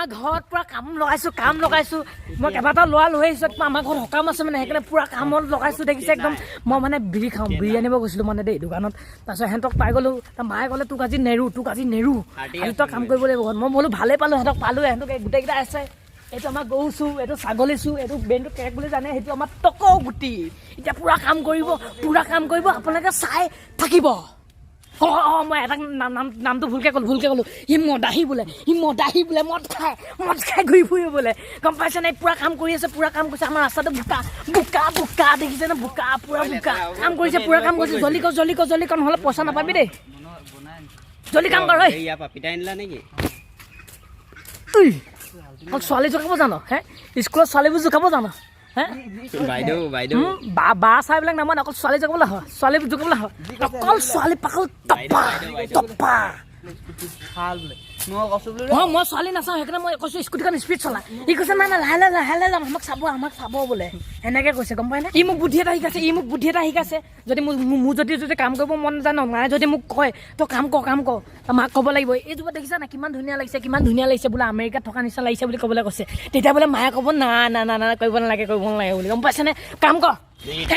আমাৰ ঘৰত পুৰা কাম লগাইছো মই কেইবাটাও ল'ৰা লৈ আহিছোঁ আমাৰ ঘৰত সকাম আছে মানে সেইকাৰণে পুৰা কামত লগাইছোঁ দেখিছে একদম মই মানে বিড়ি খাওঁ বিড়ি আনিব গৈছিলোঁ মানে দেই দোকানত তাৰপিছত সিহঁতক পাই গ'লোঁ মায়ে ক'লে তোক আজি নেৰো আজি তই কাম কৰিব লাগিব মই বোলো ভালেই পালোঁ সিহঁতক পালোঁ সিহঁতক গোটেইকেইটা আছে এইটো আমাৰ গৰু চু এইটো ছাগলী চু এইটো বেনটো কেক বুলি জানে সেইটো আমাৰ টকৌ গুটি এতিয়া পুৰা কাম কৰিব আপোনালোকে চাই থাকিব মই এটা নামটো ভুলকে ক'লো সি মদাহী বোলে মদ খাই ঘূৰি ফুৰিব বোলে গম পাইছে নাই পুৰা কাম কৰি আছে পুৰা কাম কৰিছে আমাৰ ৰাস্তাটো বোকা দেখিছে না বোকা পুৰা বোকা কাম কৰিছে পুৰা কাম কৰিছে জল্দি কৰ নহ'লে পইচা নাপাবি দেই জল্দি কাম কৰ ছোৱালী জোকাব জানো হে স্কুলত ছোৱালীবোৰ জোকাব জানো হে বা চাইবিলাক নামান অকল ছোৱালী জোকাবলৈ হয় ছোৱালীবোৰ জোকাবলৈ হয় অকল ছোৱালী পাকল টপা মই ছোৱালী নাচাওঁ সেইকাৰণে মই কৈছোঁ স্কুটিখন স্পীড চলা ই কৈছে নাই লাহে যাম আমাক চাব বোলে এনেকৈ কৈছে গম পাই নে ই মোক বুদ্ধি এটা শিকাইছে যদি মোৰ যদি কাম কৰিব মন নাযায় ন মায়ে যদি মোক কয় তই কাম কৰ মাক ক'ব লাগিব এইজোপা দেখিছা না কিমান ধুনীয়া লাগিছে বোলে আমেৰিকাত থকা নিচিনা লাগিছে বুলি ক'বলৈ কৈছে তেতিয়া বোলে মায়ে ক'ব না কৰিব নালাগে বুলি গম পাইছেনে কাম কৰ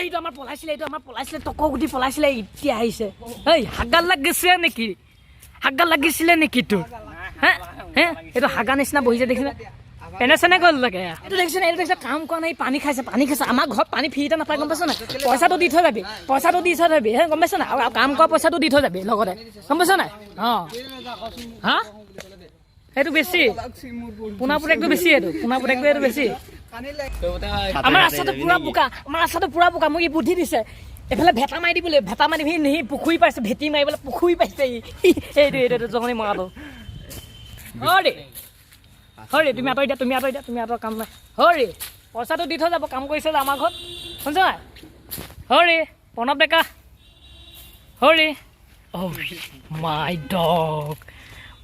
এইটো আমাৰ পলাইছিলে টকৌ গুটি পলাইছিলে এতিয়া আহিছে এই হাগাল লাগিছিলে নেকি তোৰ হে এইটো হাগা নিচিনা বহিছে দেখিছে পেনে গ'ল লাগে এইটো দেখিছে কাম কৰা নাই পানী খাইছে আমাৰ ঘৰত পানী ফ্ৰীতে নাপায় গম পাইছ নাই পইচাটো দি থৈ যাবি হে গম পাইছ নাই আৰু কাম কৰা পইচাটো দি থৈ যাবি লগতে গম পাইছ নাই হা সেইটো বেছি পোনাপুতেকটো বেছি এইটো বেছি আমাৰ ৰাস্তাটো পুৰা বোকা মোক ই বুদ্ধি দিছে এইফালে ভেটা মাৰি দিবলৈ সি পুখুৰী পাইছে ভেটি মাৰিবলৈ পুখুৰী পাইছে এইটো জগনি মৰাটো হৰি তুমি আঁতৰ কাম নাই হৰি পইচাটো দি থৈ যাব কাম কৰিছে যে আমাৰ ঘৰত শুনিছ নাই হৰি প্ৰণৱ ডেকা হৰি মাই ডগ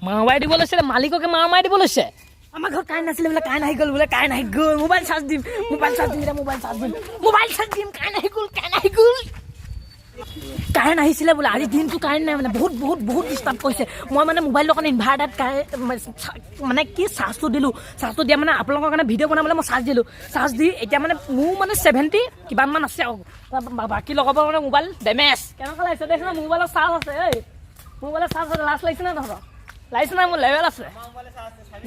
মাৰি দিব লৈছে মালিককে মাৰি দিব লৈছে আমাৰ ঘৰত কাৰেণ্ট নাছিলে বোলে কাৰেণ্ট আহি গ'ল মোবাইল চাৰ্জ দিম কাৰেণ্ট আহি গ'ল কাৰেণ্ট আহিছিলে বোলে আজি দিনটো কাৰেণ্ট নাই মানে বহুত ডিষ্টাৰ্ব কৰিছে মই মানে মোবাইলটো কাৰণে ইনভাৰ্টাৰত মানে কি চাৰ্জটো দিয়া মানে আপোনালোকৰ কাৰণে ভিডিঅ' বনাবলৈ মই চাৰ্জ দি এতিয়া মানে মোৰ মানে 70 কিমানমান আছে আৰু বাকী লগাব মানে মোবাইল ডেমেজ কেনেকুৱা লাগিছে দেখিছে না মোবাইলৰ চাৰ্জ আছে লাজ লাগিছে নে তহঁতৰ লাগিছে না মোৰ লেভেল আছে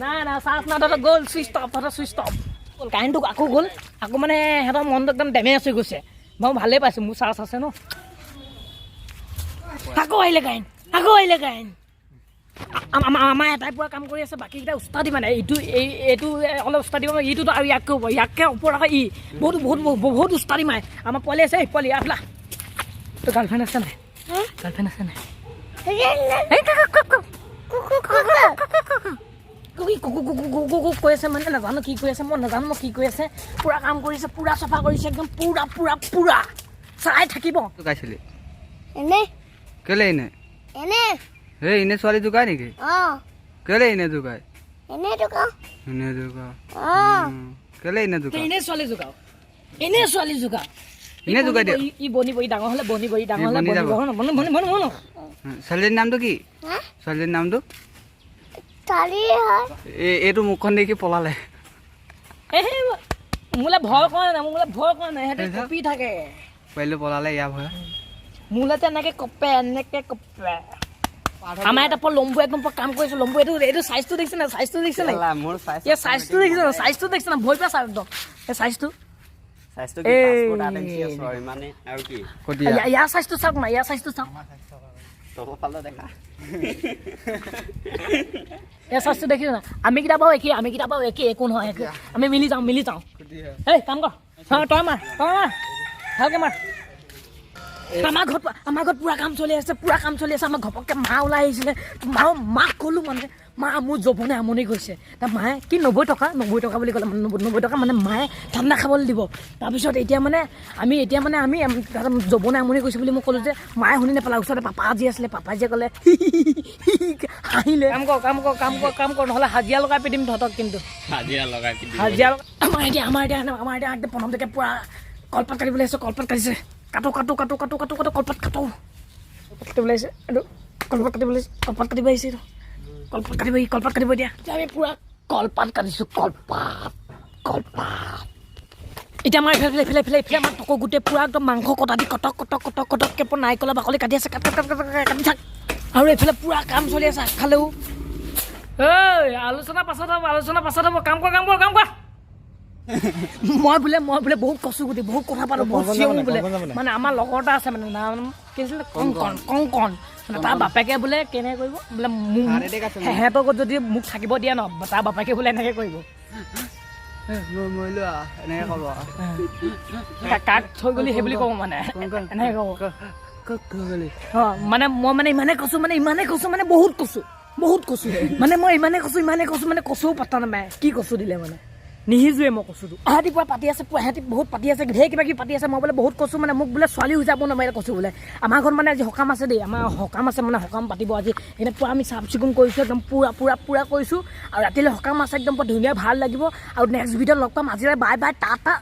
নাই চাৰ্জ নাই তহঁতৰ গ'ল চুইচ অফ কাৰেণ্টটো আকৌ গ'ল আকৌ মানে সিহঁতৰ মনটো একদম ডেমেজ হৈ গৈছে মই ভালেই পাইছোঁ মোৰ চাৰ্জ আছে ন আকৌ আহিলে কাৰেণ্ট আমাৰ এটাই পুৰা কাম কৰি আছে বাকীকেইটা উস্তাদি মানে এইটো অলপ উস্তাদি ইটোতো আৰু ইয়াকে ওপৰত আকৌ বহুত উস্তাদি মাৰে আমাৰ পোৱালি আছে পোৱালি আফলা তোৰ গাৰ্লফ্ৰেণ্ড আছে নাই কৈ আছে মানে নাজানো কি কৈ আছে মই পুৰা কাম কৰিছে পুৰা চাফা কৰিছে একদম পুৰা চাই থাকিব কেলে এনে ছোৱালী জোকাই নেকি কেলে এনে জোকাই কেলে এনে জোকাই ছোৱালী জোকাও এনে জোকাই দিয়ে ই বনি বহি ডাঙৰ হ'লে ছোৱালীৰ নামটো কি ছোৱালীৰ নামটো এইটো মুখখন দেখি পলালে মোলে ভয় কৰা নাই সিহঁতে কপি থাকে পোৱালিটো পলালে ইয়াৰ ভয় মোলে এনেকে কপে আমাৰ এটা লম্বু একদম কাম কৰিছে লম্বু এইটো চাইজটো দেখিছে না চাইজটো দেখিছে না ভয় পাইছা একদম এই চাইজটো ইয়াৰ চাইজটো চাওক না ইয়াৰ চাইজটো চাওক এই চাইজটো দেখিছে না আমি কেইটা বাৰু একেই একো নহয় আমি মিলি যাওঁ এই কাম কৰ তই মাৰ ভালকে মাৰ আমাৰ ঘৰত পুৰা কাম চলি আছে আমাৰ ঘপককৈ মা ওলাই আহিছিলে মাক ক'লোঁ মানে মা মোৰ জবনে আমনি কৰিছে তাৰ মায়ে কি 90 টকা বুলি ক'লে 90 টকা মানে মায়ে ঠাণ্ডা খাবলৈ দিব তাৰপিছত এতিয়া মানে আমি জবনে আমনি কৰিছে বুলি মই ক'লোঁ যে মায়ে শুনি নাপালে ওচৰতে পাপাজি আছিলে পাপাজিয়ে ক'লে হাঁহিলে কাম কৰ নহ'লে হাজিৰা লগাই পিটিম তহঁতক কিন্তু হাজিৰা আমাৰ এতিয়া একদম প্ৰথমতে পুৰা কলপাত কাটিবলৈ আহিছে কলপাত কাটিছে কাটো কলপাত কাটিব আহিছে কলপাত কাটিব এতিয়া আমি পুৰা কলপাত কাটিছোঁ কলপাত এতিয়া আমাৰ এইফালে আমাৰ টকৌ গোটেই পূৰা একদম মাংস কটা দি কটককৈ নাৰিকলৰ বাকলি কাটি আছে কাটি থাক আৰু এইফালে পূৰা কাম চলি আছে আগফালেও আলোচনা পাছত হ'ব কাম কৰ মই বোলে বহুত কচু গুটি বহুত কথা পাতো বহুত চিঞৰো বোলে মানে আমাৰ লগৰ এটা আছে মানে নাম কি আছিলে কংকন মানে তাৰ বাপেকে বোলে কেনেকৈ কৰিব বোলে সিহঁতক যদি মোক থাকিব দিয়া ন তাৰ বাপেকে বোলে এনেকৈ কৰিব কাক থৈ গ'লি সেই বুলি ক'ব মানে এনেকৈ ক'ব মানে মই মানে ইমানেই কৈছোঁ মানে বহুত কৈছোঁ মানে মই ইমানেই কৈছোঁ মানে কচুও পাত্তা নাপায় কি কচু দিলে মানে নিসিজুৱে মই কচুটো সিহঁতি পুৰা পাতি আছে সিহঁতি বহুত পাতি আছে ঢেৰ কিবা কিবি পাতি আছে মই বোলে বহুত কৈছোঁ মানে মোক বোলে ছোৱালী যাব নামাৰিলে কৈছোঁ বোলে আমাৰ ঘৰত মানে আজি সকাম আছে দেই আমাৰ সকাম আছে মানে সকাম পাতিব আজি সেইকাৰণে পুৰা আমি চাফ চিকুণ কৰিছোঁ একদম পুৰা কৰিছোঁ আৰু ৰাতিলৈ সকাম আছে একদম ধুনীয়া ভাল লাগিব আৰু নেক্সট ভিডিঅ'ত লগ পাম আজিলৈ বাই টাটা